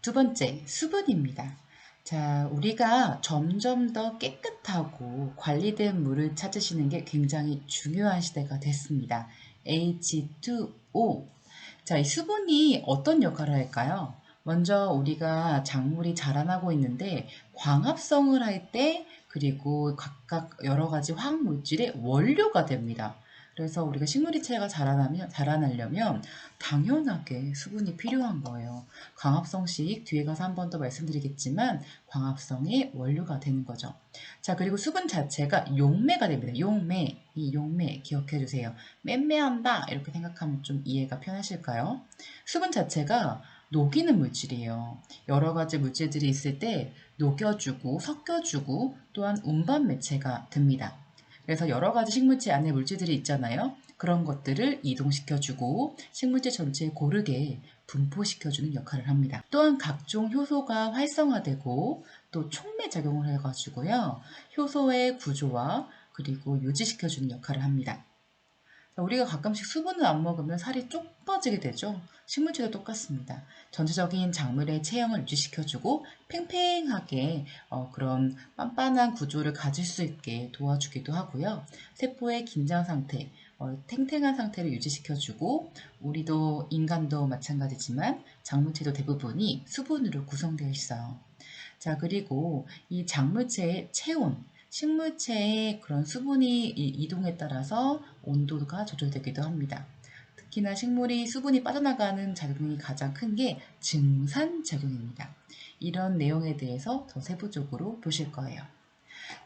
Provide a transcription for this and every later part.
두 번째, 수분입니다. 자, 우리가 점점 더 깨끗하고 관리된 물을 찾으시는 게 굉장히 중요한 시대가 됐습니다. H2O. 자, 이 수분이 어떤 역할을 할까요? 먼저 우리가 작물이 자라나고 있는데 광합성을 할 때 그리고 각각 여러 가지 화학 물질의 원료가 됩니다. 그래서 우리가 식물이체가 자라나려면 당연하게 수분이 필요한 거예요. 광합성식 뒤에 가서 한 번 더 말씀드리겠지만 광합성의 원료가 되는 거죠. 자, 그리고 수분 자체가 용매가 됩니다. 용매, 이 용매 기억해 주세요. 맴매한다 이렇게 생각하면 좀 이해가 편하실까요? 수분 자체가 녹이는 물질이에요. 여러 가지 물질들이 있을 때 녹여주고 섞여주고 또한 운반 매체가 됩니다. 그래서 여러 가지 식물체 안에 물질들이 있잖아요. 그런 것들을 이동시켜주고 식물체 전체에 고르게 분포시켜주는 역할을 합니다. 또한 각종 효소가 활성화되고 또 촉매 작용을 해가지고요. 효소의 구조와 그리고 유지시켜주는 역할을 합니다. 우리가 가끔씩 수분을 안 먹으면 살이 쪽 빠지게 되죠. 식물체도 똑같습니다. 전체적인 작물의 체형을 유지시켜주고 팽팽하게 그런 빤빤한 구조를 가질 수 있게 도와주기도 하고요. 세포의 긴장 상태, 탱탱한 상태를 유지시켜주고 우리도 인간도 마찬가지지만 작물체도 대부분이 수분으로 구성되어 있어요. 자, 그리고 이 작물체의 체온, 식물체의 그런 수분이 이동에 따라서 온도가 조절되기도 합니다. 특히나 식물이 수분이 빠져나가는 작용이 가장 큰 게 증산작용입니다. 이런 내용에 대해서 더 세부적으로 보실 거예요.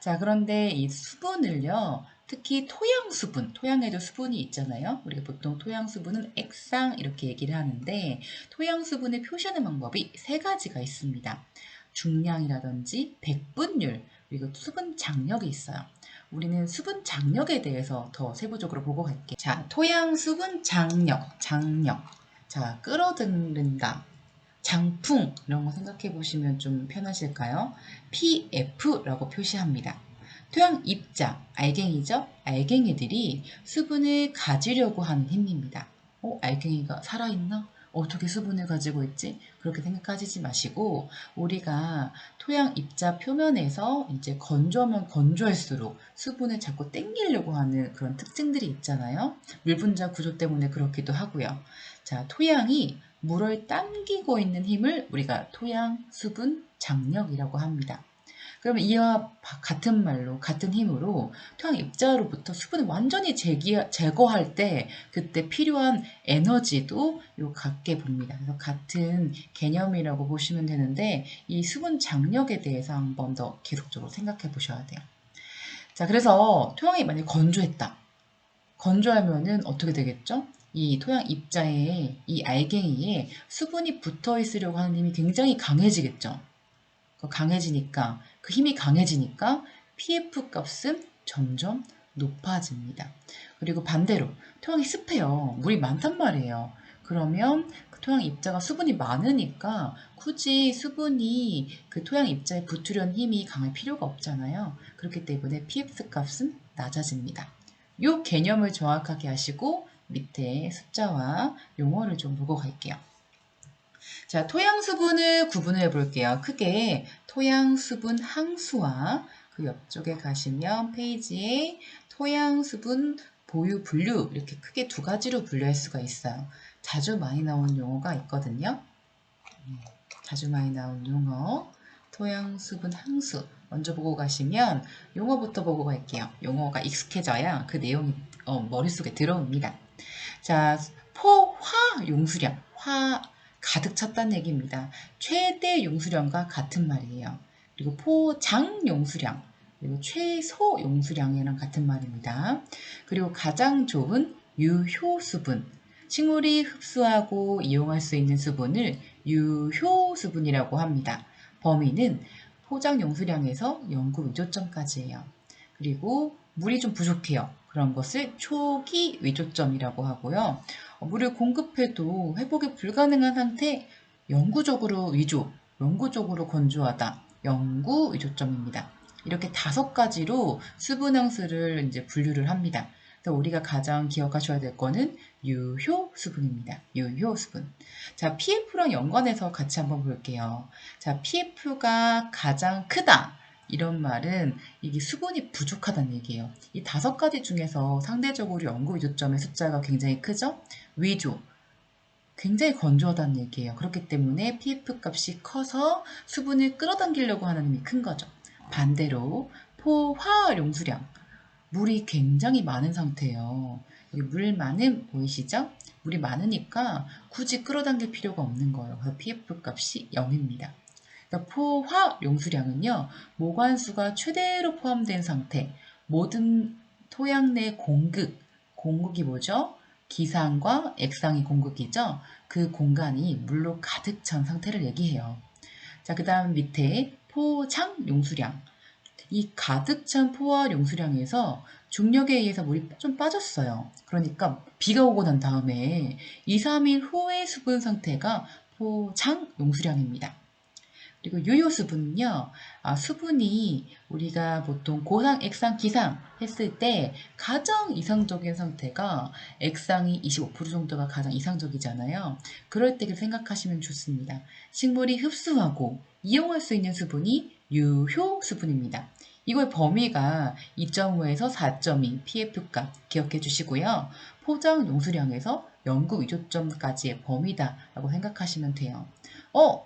자, 그런데 이 수분을요, 특히 토양 수분, 토양에도 수분이 있잖아요. 우리가 보통 토양 수분은 액상 이렇게 얘기를 하는데 토양 수분을 표시하는 방법이 세 가지가 있습니다. 중량이라든지 백분율, 그리고 수분 장력이 있어요. 우리는 수분 장력에 대해서 더 세부적으로 보고 갈게요. 자, 토양 수분 장력. 자, 끌어들인다. 장풍 이런 거 생각해 보시면 좀 편하실까요? PF라고 표시합니다. 토양 입자, 알갱이죠? 알갱이들이 수분을 가지려고 하는 힘입니다. 알갱이가 살아있나? 어떻게 수분을 가지고 있지? 그렇게 생각하시지 마시고 우리가 토양 입자 표면에서 이제 건조하면 건조할수록 수분을 자꾸 땡기려고 하는 그런 특징들이 있잖아요. 물 분자 구조 때문에 그렇기도 하고요. 자, 토양이 물을 당기고 있는 힘을 우리가 토양 수분 장력이라고 합니다. 그러면 이와 같은 말로 같은 힘으로 토양 입자로부터 수분을 완전히 제거할 때 그때 필요한 에너지도 같게 봅니다. 그래서 같은 개념이라고 보시면 되는데 이 수분 장력에 대해서 한 번 더 계속적으로 생각해 보셔야 돼요. 자, 그래서 토양이 만약에 건조했다. 건조하면은 어떻게 되겠죠? 이 토양 입자에 이 알갱이에 수분이 붙어 있으려고 하는 힘이 굉장히 강해지겠죠. 강해지니까 그 힘이 강해지니까 PF 값은 점점 높아집니다. 그리고 반대로 토양이 습해요. 물이 많단 말이에요. 그러면 그 토양 입자가 수분이 많으니까 굳이 수분이 그 토양 입자에 붙으려는 힘이 강할 필요가 없잖아요. 그렇기 때문에 PF 값은 낮아집니다. 이 개념을 정확하게 하시고 밑에 숫자와 용어를 좀 보고 갈게요. 자, 토양 수분을 구분해 볼게요. 크게 토양 수분 항수와 그 옆쪽에 가시면 페이지에 토양 수분 보유 분류 이렇게 크게 두 가지로 분류할 수가 있어요. 자주 많이 나온 용어가 있거든요. 자주 많이 나온 용어 토양 수분 항수 먼저 보고 가시면 용어부터 보고 갈게요. 용어가 익숙해져야 그 내용이 머릿속에 들어옵니다. 자, 포화 용수량, 화 가득 찼다는 얘기입니다. 최대 용수량과 같은 말이에요. 그리고 포장 용수량, 그리고 최소 용수량이랑 같은 말입니다. 그리고 가장 좋은 유효 수분, 식물이 흡수하고 이용할 수 있는 수분을 유효 수분이라고 합니다. 범위는 포장 용수량에서 영구 위조점까지예요. 그리고 물이 좀 부족해요. 그런 것을 초기 위조점이라고 하고요. 물을 공급해도 회복이 불가능한 상태, 영구적으로 위조, 영구적으로 건조하다, 영구 위조점입니다. 이렇게 5가지로 수분 항수를 이제 분류를 합니다. 그래서 우리가 가장 기억하셔야 될 거는 유효 수분입니다. 유효 수분. 자, PF랑 연관해서 같이 한번 볼게요. 자, PF가 가장 크다. 이런 말은 이게 수분이 부족하다는 얘기예요. 이 5가지 중에서 상대적으로 연구 위조점의 숫자가 굉장히 크죠? 위조. 굉장히 건조하다는 얘기예요. 그렇기 때문에 PF 값이 커서 수분을 끌어당기려고 하는 힘이 큰 거죠. 반대로 포화 용수량. 물이 굉장히 많은 상태예요. 여기 물 많음 보이시죠? 물이 많으니까 굳이 끌어당길 필요가 없는 거예요. 그래서 PF 값이 0입니다. 그러니까 포화 용수량은요, 모관수가 최대로 포함된 상태, 모든 토양 내 공극이 뭐죠? 기상과 액상이 공극이죠? 그 공간이 물로 가득 찬 상태를 얘기해요. 자, 그 다음 밑에 포장 용수량. 이 가득 찬 포화 용수량에서 중력에 의해서 물이 좀 빠졌어요. 그러니까 비가 오고 난 다음에 2, 3일 후의 수분 상태가 포장 용수량입니다. 그리고 유효 수분은요, 수분이 우리가 보통 고상, 액상, 기상 했을 때 가장 이상적인 상태가 액상이 25% 정도가 가장 이상적이잖아요. 그럴 때 생각하시면 좋습니다. 식물이 흡수하고 이용할 수 있는 수분이 유효 수분입니다. 이걸 범위가 2.5에서 4.2 PF값 기억해 주시고요. 포장 용수량에서 연구 위조점까지의 범위다라고 생각하시면 돼요.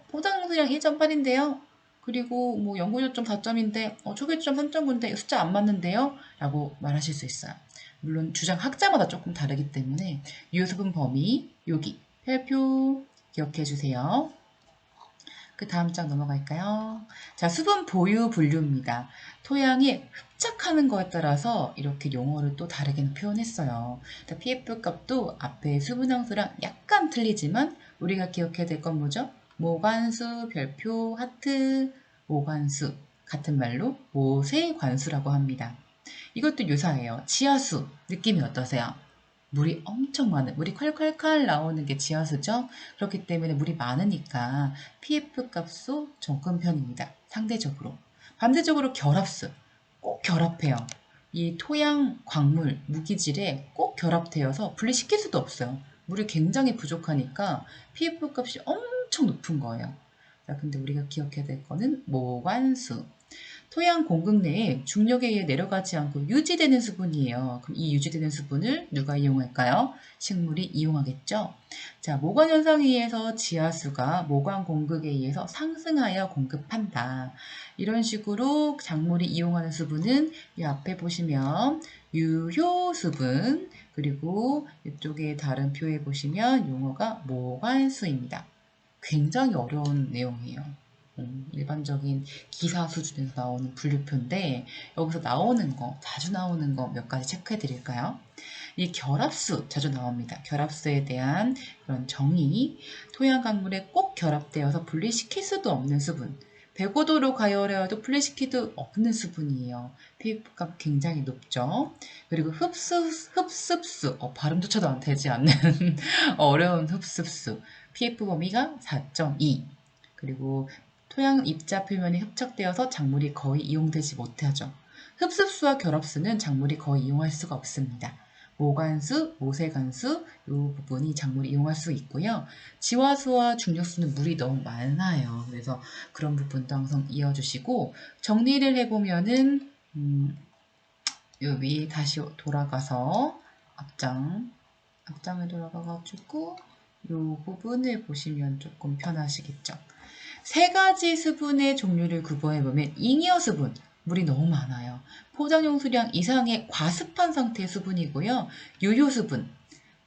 포장 용수량 1.8인데요. 그리고 뭐 연구 위조점 4점인데 초기점 3.9인데 숫자 안 맞는데요? 라고 말하실 수 있어요. 물론 주장 학자마다 조금 다르기 때문에 유효수분 범위 여기 별표 기억해 주세요. 그 다음 장 넘어갈까요? 자, 수분 보유 분류입니다. 토양이 흡착하는 거에 따라서 이렇게 용어를 또 다르게 표현했어요. PF 값도 앞에 수분항수랑 약간 틀리지만 우리가 기억해야 될 건 뭐죠? 모관수, 별표, 하트, 모관수 같은 말로 모세관수라고 합니다. 이것도 유사해요. 지하수 느낌이 어떠세요? 물이 엄청 많은, 물이 콸콸콸 나오는 게 지하수죠. 그렇기 때문에 물이 많으니까 PF 값도 적은 편입니다. 상대적으로. 반대적으로 결합수. 꼭 결합해요. 이 토양, 광물, 무기질에 꼭 결합되어서 분리시킬 수도 없어요. 물이 굉장히 부족하니까 PF 값이 엄청 높은 거예요. 자, 근데 우리가 기억해야 될 거는 모관수. 토양 공극 내에 중력에 의해 내려가지 않고 유지되는 수분이에요. 그럼 이 유지되는 수분을 누가 이용할까요? 식물이 이용하겠죠. 자, 모관 현상에 의해서 지하수가 모관 공극에 의해서 상승하여 공급한다. 이런 식으로 작물이 이용하는 수분은 이 앞에 보시면 유효 수분, 그리고 이쪽에 다른 표에 보시면 용어가 모관수입니다. 굉장히 어려운 내용이에요. 일반적인 기사 수준에서 나오는 분류표인데 여기서 나오는 거, 자주 나오는 거 몇 가지 체크해 드릴까요? 이 결합수 자주 나옵니다. 결합수에 대한 그런 정의, 토양 강물에 꼭 결합되어서 분리시킬 수도 없는 수분, 105도로 가열해도 분리시킬 수 없는 수분이에요. pF값 굉장히 높죠. 그리고 흡습수, 발음조차도 안 되지 않는 어려운 흡습수, pF 범위가 4.2. 그리고 토양 입자 표면이 흡착되어서 작물이 거의 이용되지 못하죠. 흡습수와 결합수는 작물이 거의 이용할 수가 없습니다. 모관수, 모세관수 이 부분이 작물이 이용할 수 있고요. 지화수와 중력수는 물이 너무 많아요. 그래서 그런 부분도 항상 이어주시고 정리를 해보면은 요 위에 다시 돌아가서 앞장에 돌아가가지고 이 부분을 보시면 조금 편하시겠죠. 3가지 수분의 종류를 구분해보면 잉여 수분, 물이 너무 많아요. 포장용수량 이상의 과습한 상태의 수분이고요. 유효 수분,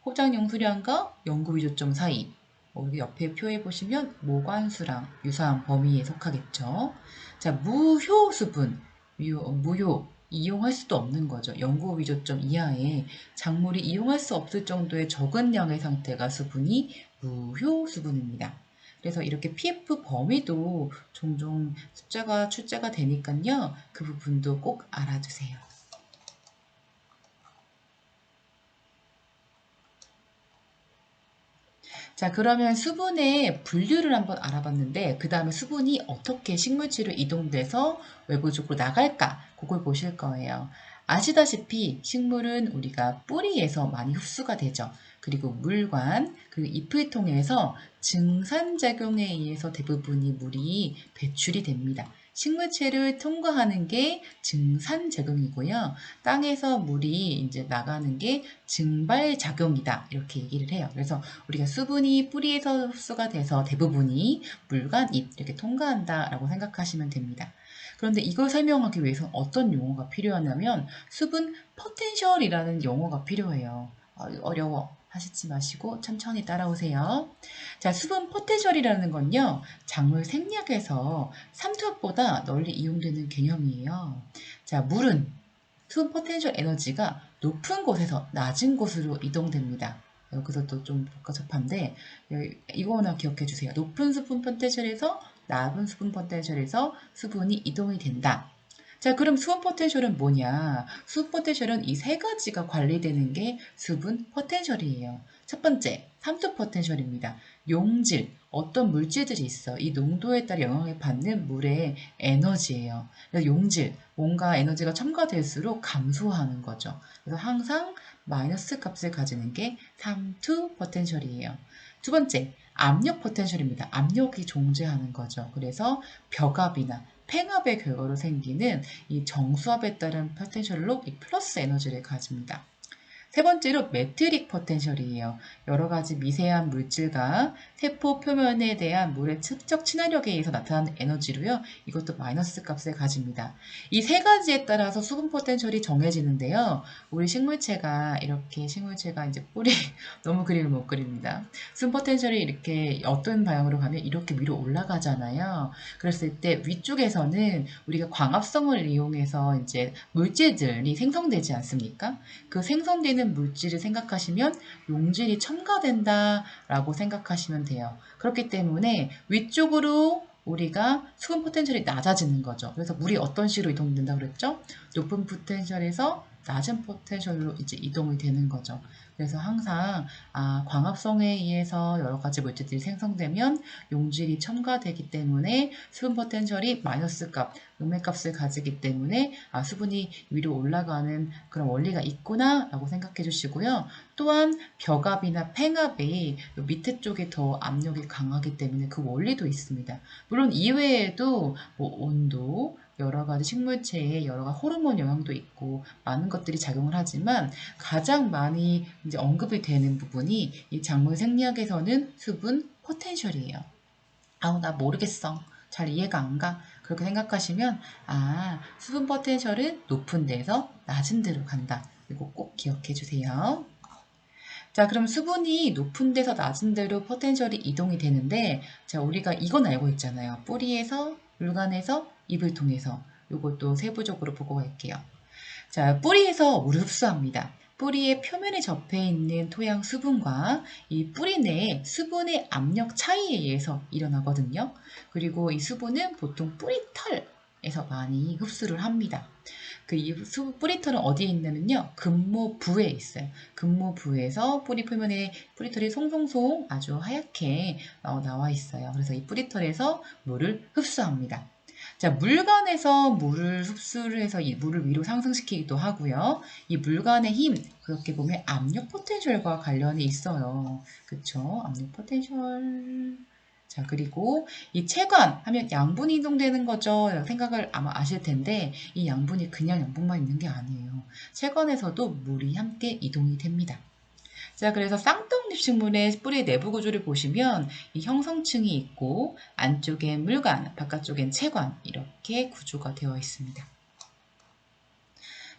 포장용수량과 연구위조점 사이. 여기 옆에 표에 보시면 모관수랑 유사한 범위에 속하겠죠. 자, 무효 수분, 무효, 이용할 수도 없는 거죠. 연구위조점 이하에 작물이 이용할 수 없을 정도의 적은 양의 상태가 수분이 무효 수분입니다. 그래서 이렇게 PF 범위도 종종 숫자가 출제가 되니까요. 그 부분도 꼭 알아두세요. 자, 그러면 수분의 분류를 한번 알아봤는데 그 다음에 수분이 어떻게 식물지로 이동돼서 외부 쪽으로 나갈까? 그걸 보실 거예요. 아시다시피 식물은 우리가 뿌리에서 많이 흡수가 되죠. 그리고 물관, 그 잎을 통해서 증산작용에 의해서 대부분이 물이 배출이 됩니다. 식물체를 통과하는 게 증산작용이고요. 땅에서 물이 이제 나가는 게 증발작용이다. 이렇게 얘기를 해요. 그래서 우리가 수분이 뿌리에서 흡수가 돼서 대부분이 물과 잎 이렇게 통과한다라고 생각하시면 됩니다. 그런데 이걸 설명하기 위해서는 어떤 용어가 필요하냐면 수분 포텐셜이라는 용어가 필요해요. 어려워 하시지 마시고 천천히 따라오세요. 자, 수분 포텐셜이라는 건요, 작물 생리학에서 삼투압보다 널리 이용되는 개념이에요. 자, 물은 수분 포텐셜 에너지가 높은 곳에서 낮은 곳으로 이동됩니다. 여기서 또 좀 복잡한데 이거나 기억해 주세요. 높은 수분 포텐셜에서 낮은 수분 포텐셜에서 수분이 이동이 된다. 자, 그럼 수분 포텐셜은 뭐냐? 수분 포텐셜은 이 세 가지가 관리되는 게 수분 포텐셜이에요. 첫 번째, 삼투 포텐셜입니다. 용질, 어떤 물질들이 있어. 이 농도에 따라 영향을 받는 물의 에너지예요. 그래서 용질, 뭔가 에너지가 첨가될수록 감소하는 거죠. 그래서 항상 마이너스 값을 가지는 게 삼투 포텐셜이에요. 두 번째, 압력 포텐셜입니다. 압력이 존재하는 거죠. 그래서 벽압이나 팽압의 결과로 생기는 이 정수압에 따른 포텐셜로 이 플러스 에너지를 가집니다. 세 번째로 메트릭 포텐셜이에요. 여러 가지 미세한 물질과 세포 표면에 대한 물의 측적 친화력에 의해서 나타나는 에너지로요. 이것도 마이너스 값을 가집니다. 이 세 가지에 따라서 수분 포텐셜이 정해지는데요. 우리 식물체가 이렇게 식물체가 이제 뿌리 너무 그림을 못 그립니다. 수분 포텐셜이 이렇게 어떤 방향으로 가면 이렇게 위로 올라가잖아요. 그랬을 때 위쪽에서는 우리가 광합성을 이용해서 이제 물질들이 생성되지 않습니까? 그 생성되는 물질을 생각하시면 용질이 첨가된다라고 생각하시면 돼요. 그렇기 때문에 위쪽으로 우리가 수분 포텐셜이 낮아지는 거죠. 그래서 물이 어떤 식으로 이동된다 그랬죠? 높은 포텐셜에서 낮은 포텐셜로 이제 이동이 되는 거죠. 그래서 항상 광합성에 의해서 여러 가지 물질들이 생성되면 용질이 첨가되기 때문에 수분 포텐셜이 마이너스 값, 음의 값을 가지기 때문에 수분이 위로 올라가는 그런 원리가 있구나 라고 생각해 주시고요. 또한 벽압이나 팽압이 밑에 쪽에 더 압력이 강하기 때문에 그 원리도 있습니다. 물론 이외에도 뭐 온도, 여러 가지 식물체의 여러 가지 호르몬 영향도 있고 많은 것들이 작용을 하지만 가장 많이 이제 언급이 되는 부분이 이 작물 생리학에서는 수분 포텐셜이에요. 나 모르겠어. 잘 이해가 안 가. 그렇게 생각하시면 수분 포텐셜은 높은 데서 낮은 데로 간다. 이거 꼭 기억해 주세요. 자, 그럼 수분이 높은 데서 낮은 데로 포텐셜이 이동이 되는데, 자, 우리가 이건 알고 있잖아요. 뿌리에서, 물관에서, 잎을 통해서. 이것도 세부적으로 보고 갈게요. 자, 뿌리에서 물을 흡수합니다. 뿌리의 표면에 접해 있는 토양 수분과 이 뿌리 내에 수분의 압력 차이에 의해서 일어나거든요. 그리고 이 수분은 보통 뿌리털에서 많이 흡수를 합니다. 뿌리털은 어디에 있냐면요. 금모부에 있어요. 금모부에서 뿌리 표면에 뿌리털이 송송송 아주 하얗게 나와 있어요. 그래서 이 뿌리털에서 물을 흡수합니다. 자, 물관에서 물을 흡수를 해서 이 물을 위로 상승시키기도 하고요. 이 물관의 힘, 그렇게 보면 압력 포텐셜과 관련이 있어요. 그쵸? 압력 포텐셜. 자, 그리고 이 체관 하면 양분이 이동되는 거죠. 생각을 아마 아실 텐데 이 양분이 그냥 양분만 있는 게 아니에요. 체관에서도 물이 함께 이동이 됩니다. 자, 그래서 쌍떡잎 식물의 뿌리 내부 구조를 보시면 이 형성층이 있고 안쪽엔 물관, 바깥쪽엔 체관 이렇게 구조가 되어 있습니다.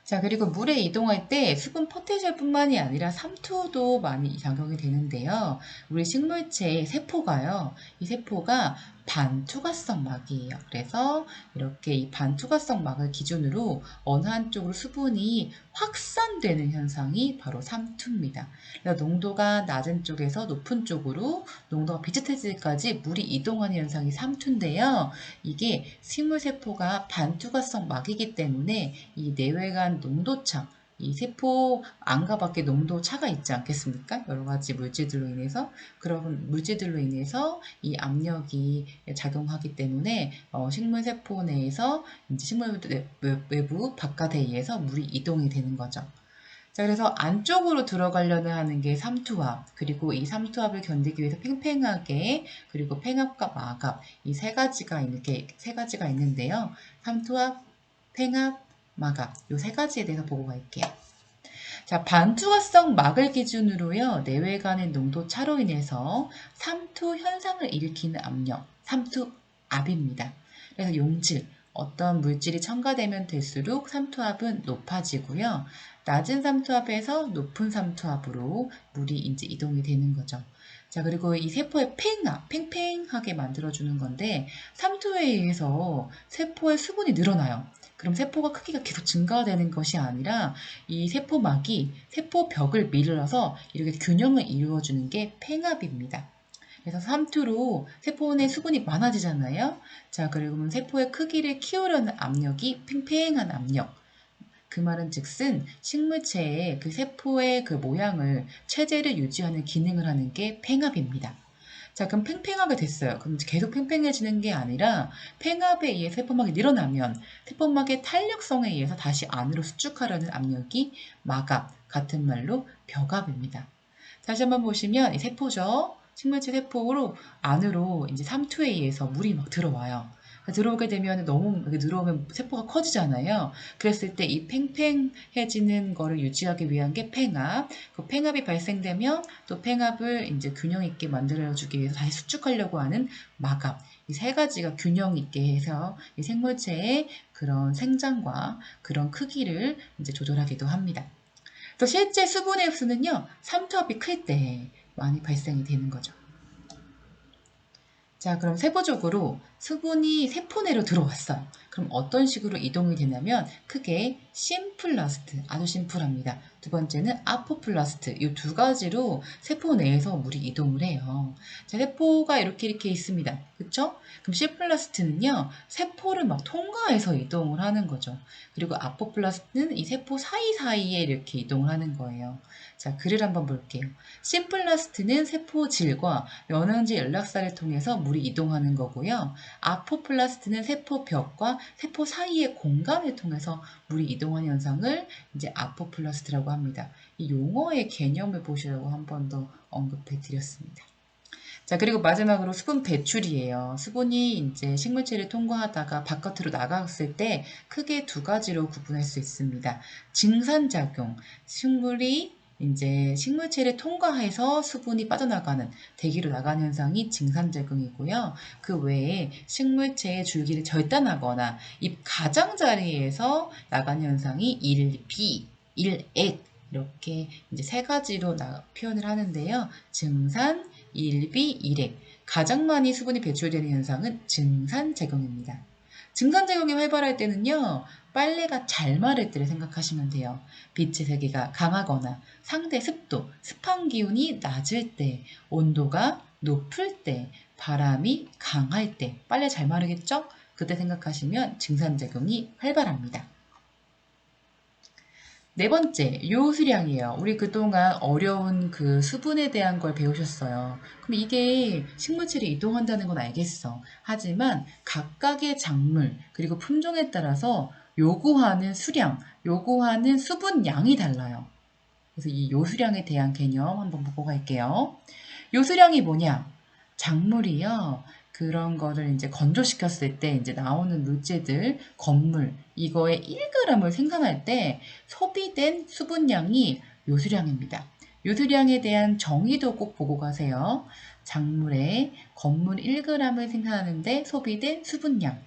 자, 그리고 물에 이동할 때 수분 포텐셜뿐만이 아니라 삼투도 많이 작용이 되는데요. 우리 식물체의 세포가요. 이 세포가 반투과성 막이에요. 그래서 이렇게 이 반투과성 막을 기준으로 어느 한쪽으로 수분이 확산되는 현상이 바로 삼투입니다. 그래서 농도가 낮은 쪽에서 높은 쪽으로 농도가 비슷해질 때까지 물이 이동하는 현상이 삼투인데요. 이게 식물세포가 반투과성 막이기 때문에 이 내외간 농도차, 이 세포 안과 밖에 농도 차가 있지 않겠습니까? 여러 가지 물질들로 인해서 그런 물질들로 인해서 이 압력이 작용하기 때문에 식물 세포 내에서 이제 식물 외부 바깥에 의해서 물이 이동이 되는 거죠. 자, 그래서 안쪽으로 들어가려는 하는 게 삼투압, 그리고 이 삼투압을 견디기 위해서 팽팽하게, 그리고 팽압과 마갑, 이 세 가지가 있는데요. 삼투압, 팽압, 마갑, 이 세 가지에 대해서 보고 갈게요. 자, 반투하성 막을 기준으로요, 내외간의 농도 차로 인해서 삼투 현상을 일으키는 압력, 삼투압입니다. 그래서 용질, 어떤 물질이 첨가되면 될수록 삼투압은 높아지고요. 낮은 삼투압에서 높은 삼투압으로 물이 이제 이동이 되는 거죠. 자, 그리고 이 세포의 팽압, 팽팽하게 만들어주는 건데, 삼투에 의해서 세포의 수분이 늘어나요. 그럼 세포가 크기가 계속 증가되는 것이 아니라 이 세포막이 세포벽을 밀어서 이렇게 균형을 이루어주는 게 팽압입니다. 그래서 삼투로 세포 내 수분이 많아지잖아요. 자, 그리고 세포의 크기를 키우려는 압력이 팽팽한 압력. 그 말은 즉슨 식물체의 그 세포의 그 모양을, 체제를 유지하는 기능을 하는 게 팽압입니다. 자, 그럼 팽팽하게 됐어요. 그럼 계속 팽팽해지는 게 아니라 팽압에 의해 세포막이 늘어나면 세포막의 탄력성에 의해서 다시 안으로 수축하려는 압력이 마갑, 같은 말로 벽압입니다. 다시 한번 보시면 이 세포죠. 식물체 세포로 안으로 이제 삼투에 의해서 물이 막 들어와요. 들어오게 되면 너무 들어오면 세포가 커지잖아요. 그랬을 때 이 팽팽해지는 거를 유지하기 위한 게 팽압. 그 팽압이 발생되면 또 팽압을 이제 균형 있게 만들어주기 위해서 다시 수축하려고 하는 마갑. 이 세 가지가 균형 있게 해서 이 생물체의 그런 생장과 그런 크기를 이제 조절하기도 합니다. 또 실제 수분의 흡수는요, 삼투압이 클 때 많이 발생이 되는 거죠. 자, 그럼 세부적으로 수분이 세포 내로 들어왔어요. 그럼 어떤 식으로 이동이 되냐면 크게 심플라스트, 아주 심플합니다. 두 번째는 아포플라스트, 이 두 가지로 세포 내에서 물이 이동을 해요. 자, 세포가 이렇게 있습니다. 그쵸? 그럼 심플라스트는요, 세포를 막 통과해서 이동을 하는 거죠. 그리고 아포플라스트는 이 세포 사이사이에 이렇게 이동을 하는 거예요. 자, 글을 한번 볼게요. 심플라스트는 세포질과 면왕지 연락사를 통해서 물이 이동하는 거고요. 아포플라스트는 세포벽과 세포 사이의 공간을 통해서 물이 이동하는 현상을 이제 아포플라스트라고 합니다. 이 용어의 개념을 보시라고 한 번 더 언급해 드렸습니다. 자, 그리고 마지막으로 수분 배출이에요. 수분이 이제 식물체를 통과하다가 바깥으로 나갔을 때 크게 두 가지로 구분할 수 있습니다. 증산작용, 식물이 이제 식물체를 통과해서 수분이 빠져나가는, 대기로 나가는 현상이 증산작용이고요. 그 외에 식물체의 줄기를 절단하거나 잎 가장자리에서 나가는 현상이 일비, 일액, 이렇게 이제 세 가지로 표현을 하는데요. 증산, 일비, 일액. 가장 많이 수분이 배출되는 현상은 증산작용입니다. 증산작용이 활발할 때는요, 빨래가 잘 마를 때를 생각하시면 돼요. 빛의 세기가 강하거나 상대 습도, 습한 기운이 낮을 때, 온도가 높을 때, 바람이 강할 때, 빨래 잘 마르겠죠? 그때 생각하시면 증산작용이 활발합니다. 네 번째, 요수량이에요. 우리 그동안 어려운 그 수분에 대한 걸 배우셨어요. 그럼 이게 식물체를 이동한다는 건 알겠어. 하지만 각각의 작물, 그리고 품종에 따라서 요구하는 수량, 요구하는 수분량이 달라요. 그래서 이 요수량에 대한 개념 한번 보고 갈게요. 요수량이 뭐냐? 작물이요. 그런 거를 이제 건조시켰을 때 이제 나오는 물질들, 건물, 이거의 1g을 생산할 때 소비된 수분량이 요수량입니다. 요수량에 대한 정의도 꼭 보고 가세요. 작물의 건물 1g을 생산하는데 소비된 수분량.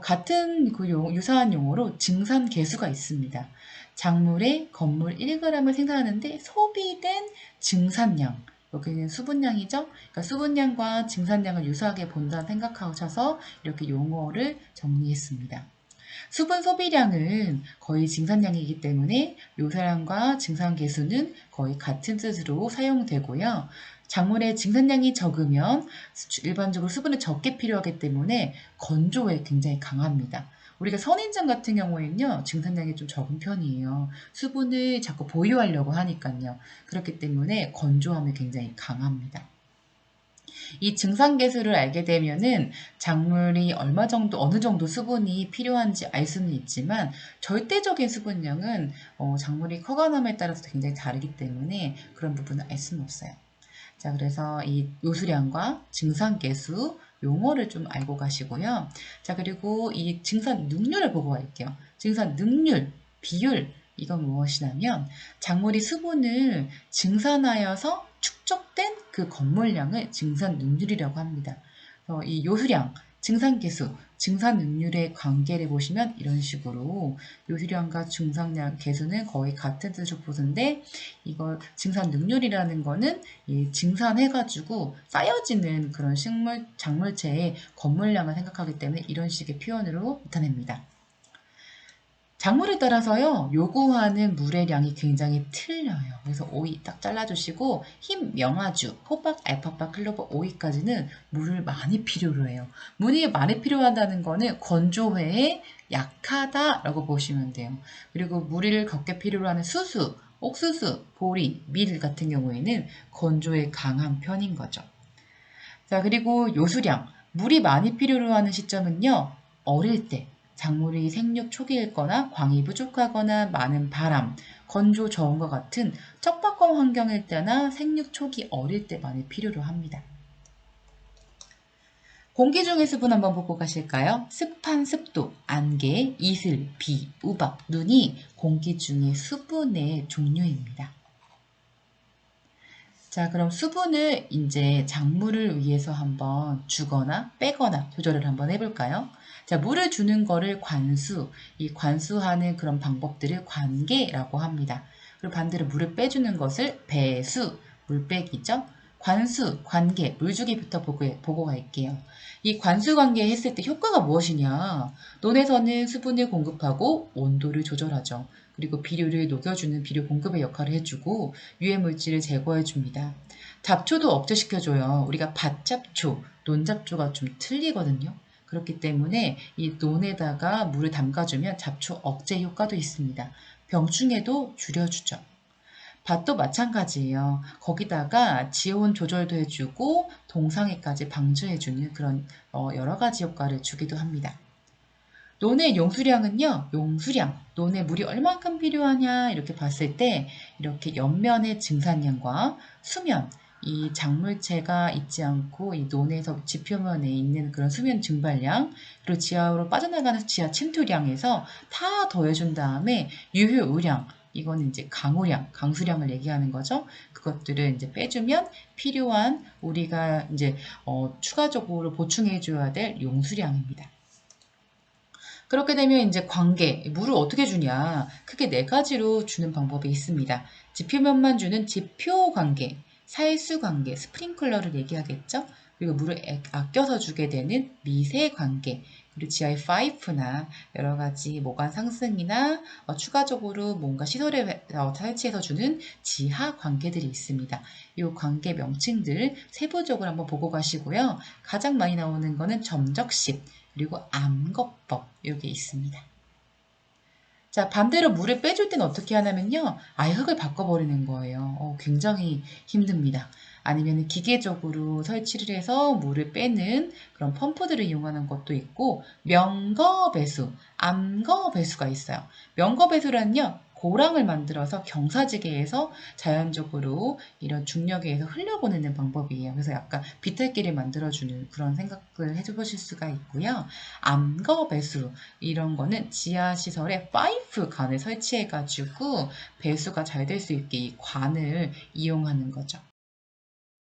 같은 그 유사한 용어로 증산계수가 있습니다. 작물의 건물 1g을 생산하는데 소비된 증산량. 여기는 수분량이죠. 그러니까 수분량과 증산량을 유사하게 본다는 생각하셔서 이렇게 용어를 정리했습니다. 수분 소비량은 거의 증산량이기 때문에 요사량과 증산계수는 거의 같은 뜻으로 사용되고요. 작물의 증산량이 적으면 일반적으로 수분을 적게 필요하기 때문에 건조에 굉장히 강합니다. 우리가 선인장 같은 경우에는요, 증산량이 좀 적은 편이에요. 수분을 자꾸 보유하려고 하니까요. 그렇기 때문에 건조함이 굉장히 강합니다. 이 증산계수를 알게 되면은 작물이 어느 정도 수분이 필요한지 알 수는 있지만 절대적인 수분량은 작물이 커가남에 따라서 굉장히 다르기 때문에 그런 부분을 알 수는 없어요. 자, 그래서 이 요수량과 증산계수 용어를 좀 알고 가시고요. 자, 그리고 이 증산 능률을 보고 갈게요. 증산 능률, 비율, 이건 무엇이냐면 작물이 수분을 증산하여서 축적된 그 건물량을 증산 능률이라고 합니다. 이 요수량, 증산계수, 증산 능률의 관계를 보시면 이런 식으로 요수량과 증산량 계수는 거의 같은 뜻을 보는데 이걸 증산 능률이라는 거는 증산해가지고 쌓여지는 그런 작물체의 건물량을 생각하기 때문에 이런 식의 표현으로 나타냅니다. 작물에 따라서요, 요구하는 물의 양이 굉장히 틀려요. 그래서 오이 딱 잘라주시고, 흰 명아주, 호박, 알파파, 클로버, 오이까지는 물을 많이 필요로 해요. 물이 많이 필요하다는 거는 건조회에 약하다라고 보시면 돼요. 그리고 물을 적게 필요로 하는 수수, 옥수수, 보리, 밀 같은 경우에는 건조에 강한 편인 거죠. 자, 그리고 요수량. 물이 많이 필요로 하는 시점은요, 어릴 때, 작물이 생육 초기일 거나 광이 부족하거나 많은 바람, 건조 저온과 같은 척박한 환경일 때나 생육 초기 어릴 때 많이 필요로 합니다. 공기 중의 수분 한번 보고 가실까요? 습한 습도, 안개, 이슬, 비, 우박, 눈이 공기 중의 수분의 종류입니다. 자, 그럼 수분을 이제 작물을 위해서 한번 주거나 빼거나 조절을 한번 해볼까요? 자, 물을 주는 거를 관수, 이 관수하는 그런 방법들을 관계라고 합니다. 그리고 반대로 물을 빼주는 것을 배수, 물 빼기죠. 관수, 관계, 물주기부터 보고 갈게요. 이 관수 관계 했을 때 효과가 무엇이냐? 논에서는 수분을 공급하고 온도를 조절하죠. 그리고 비료를 녹여주는 비료 공급의 역할을 해주고 유해물질을 제거해줍니다. 잡초도 억제시켜줘요. 우리가 밭잡초, 논잡초가 좀 틀리거든요. 그렇기 때문에 이 논에다가 물을 담가주면 잡초 억제 효과도 있습니다. 병충해도 줄여주죠. 밭도 마찬가지예요. 거기다가 지온 조절도 해주고 동상해까지 방지해주는 그런 여러 가지 효과를 주기도 합니다. 논의 용수량은요, 논에 물이 얼만큼 필요하냐, 이렇게 봤을 때, 이렇게 옆면의 증산량과 수면, 이 작물체가 있지 않고 이 논에서 지표면에 있는 그런 수면 증발량, 그리고 지하로 빠져나가는 지하 침투량에서 다 더해준 다음에 유효우량, 이거는 이제 강우량, 강수량을 얘기하는 거죠. 그것들을 이제 빼주면 필요한 우리가 이제 추가적으로 보충해줘야 될 용수량입니다. 그렇게 되면 이제 관계, 물을 어떻게 주냐? 크게 네 가지로 주는 방법이 있습니다. 지표면만 주는 지표 관계, 살수 관계, 스프링클러를 얘기하겠죠? 그리고 물을 아껴서 주게 되는 미세 관계, 그리고 지하의 파이프나 여러 가지 모관 상승이나 추가적으로 뭔가 시설에 설치해서 주는 지하 관계들이 있습니다. 이 관계 명칭들 세부적으로 한번 보고 가시고요. 가장 많이 나오는 거는 점적식, 그리고 암거법 이게 있습니다. 자, 반대로 물을 빼줄 때는 어떻게 하냐면요. 아예 흙을 바꿔버리는 거예요. 굉장히 힘듭니다. 아니면 기계적으로 설치를 해서 물을 빼는 그런 펌프들을 이용하는 것도 있고 명거배수, 암거배수가 있어요. 명거배수란요. 고랑을 만들어서 경사지게에서 자연적으로 이런 중력에 의해서 흘려보내는 방법이에요. 그래서 약간 비탈길을 만들어주는 그런 생각을 해보실 수가 있고요. 암거 배수 이런 거는 지하시설에 파이프 관을 설치해가지고 배수가 잘 될 수 있게 이 관을 이용하는 거죠.